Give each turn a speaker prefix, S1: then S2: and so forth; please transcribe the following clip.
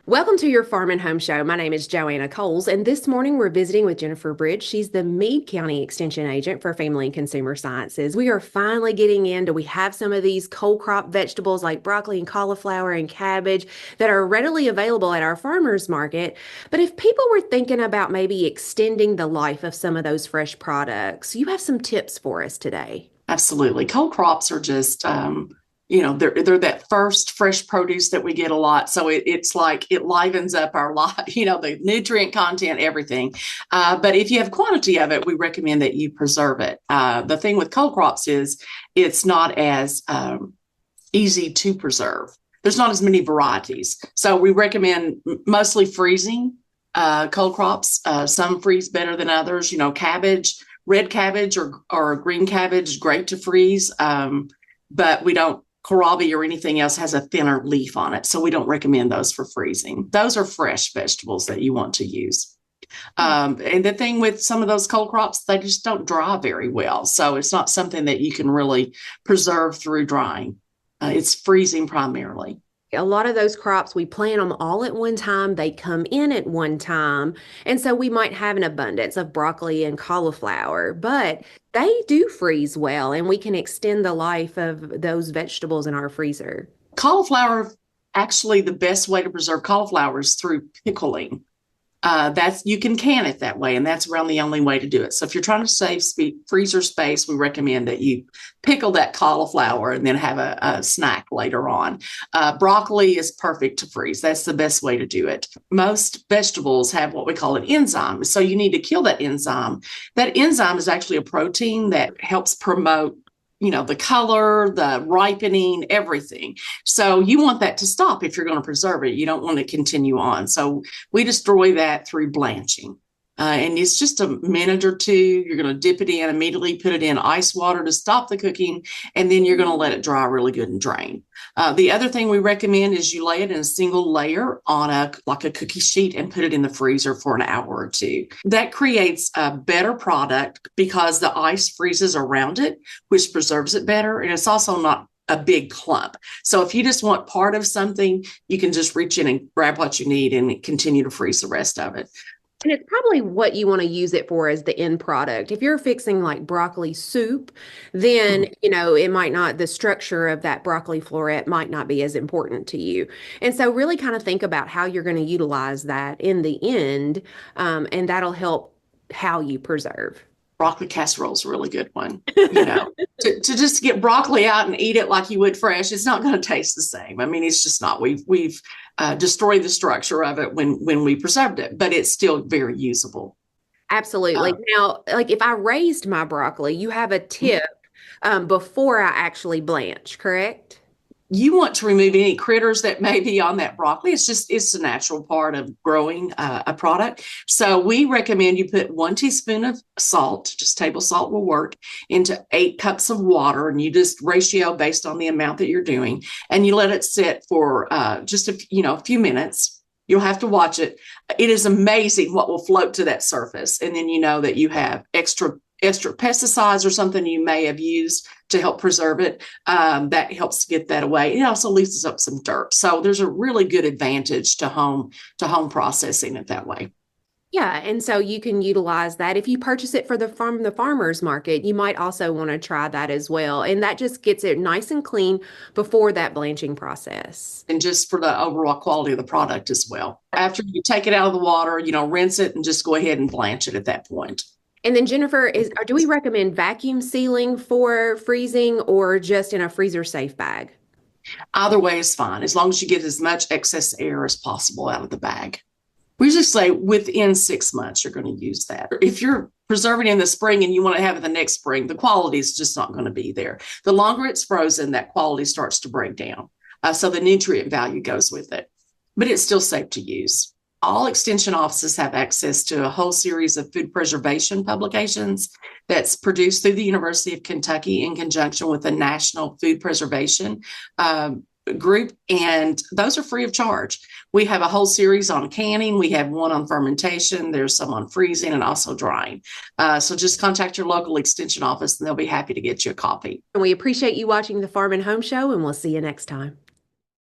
S1: Welcome to your Farm and Home Show. My name is Joanna Coles, and this morning we're visiting with Jennifer Bridge. She's the Meade County Extension Agent for Family and Consumer Sciences. We are finally getting into, we have some of these cold crop vegetables like broccoli and cauliflower and cabbage that are readily available at our farmers market. But if people were thinking about maybe extending the life of some of those fresh products, you have some tips for us today.
S2: Absolutely. Cold crops are just, they're that first fresh produce that we get a lot. So it's like it livens up our life, the nutrient content, everything. But if you have quantity of it, we recommend that you preserve it. The thing with cold crops is it's not as easy to preserve. There's not as many varieties. So we recommend mostly freezing cold crops. Some freeze better than others. Cabbage, red cabbage or green cabbage, great to freeze. But we don't, kohlrabi or anything else has a thinner leaf on it. So we don't recommend those for freezing. Those are fresh vegetables that you want to use. And the thing with some of those cold crops, they just don't dry very well. So it's not something that you can really preserve through drying. It's freezing primarily.
S1: A lot of those crops, we plant them all at one time. They come in at one time. And so we might have an abundance of broccoli and cauliflower, but they do freeze well and we can extend the life of those vegetables in our freezer.
S2: Cauliflower, actually, the best way to preserve cauliflower is through pickling. You can can it that way, and that's around the only way to do it. So if you're trying to save freezer space, we recommend that you pickle that cauliflower and then have a snack later on. Broccoli is perfect to freeze. That's the best way to do it. Most vegetables have what we call an enzyme, so you need to kill that enzyme. That enzyme is actually a protein that helps promote the color, the ripening, everything. So you want that to stop if you're going to preserve it. You don't want to continue on. So we destroy that through blanching. And it's just a minute or two. You're going to dip it in, immediately put it in ice water to stop the cooking, and then you're going to let it dry really good and drain. The other thing we recommend is you lay it in a single layer on a cookie sheet and put it in the freezer for an hour or two. That creates a better product because the ice freezes around it, which preserves it better. And it's also not a big clump. So if you just want part of something, you can just reach in and grab what you need and continue to freeze the rest of it.
S1: And it's probably what you want to use it for as the end product. If you're fixing like broccoli soup, then, it might not, the structure of that broccoli floret might not be as important to you. And so really kind of think about how you're going to utilize that in the end, and that'll help how you preserve.
S2: Broccoli casserole is a really good one. To just get broccoli out and eat it like you would fresh, it's not going to taste the same. I mean, it's just not. We've destroyed the structure of it when we preserved it, but it's still very usable.
S1: Absolutely. Now, like if I raised my broccoli, you have a tip before I actually blanch, correct?
S2: You want to remove any critters that may be on that broccoli. It's a natural part of growing a product. So we recommend you put 1 teaspoon of salt, just table salt will work, into 8 cups of water, and you just ratio based on the amount that you're doing, and you let it sit for just a few minutes. You'll have to watch it. It is amazing what will float to that surface, and then you know that you have extra pesticides or something you may have used to help preserve it. That helps get that away. It also loosens up some dirt. So there's a really good advantage to home processing it that way.
S1: Yeah, and so you can utilize that. If you purchase it for the farmer's market, you might also want to try that as well. And that just gets it nice and clean before that blanching process.
S2: And just for the overall quality of the product as well. After you take it out of the water, rinse it and just go ahead and blanch it at that point.
S1: And then Jennifer, do we recommend vacuum sealing for freezing or just in a freezer safe bag?
S2: Either way is fine, as long as you get as much excess air as possible out of the bag. We just say within 6 months, you're going to use that. If you're preserving in the spring and you want to have it the next spring, the quality is just not going to be there. The longer it's frozen, that quality starts to break down. So the nutrient value goes with it, but it's still safe to use. All extension offices have access to a whole series of food preservation publications that's produced through the University of Kentucky in conjunction with the National Food Preservation Group, and those are free of charge. We have a whole series on canning. We have one on fermentation. There's some on freezing and also drying. So just contact your local extension office and they'll be happy to get you a copy.
S1: We appreciate you watching the Farm and Home Show, and we'll see you next time.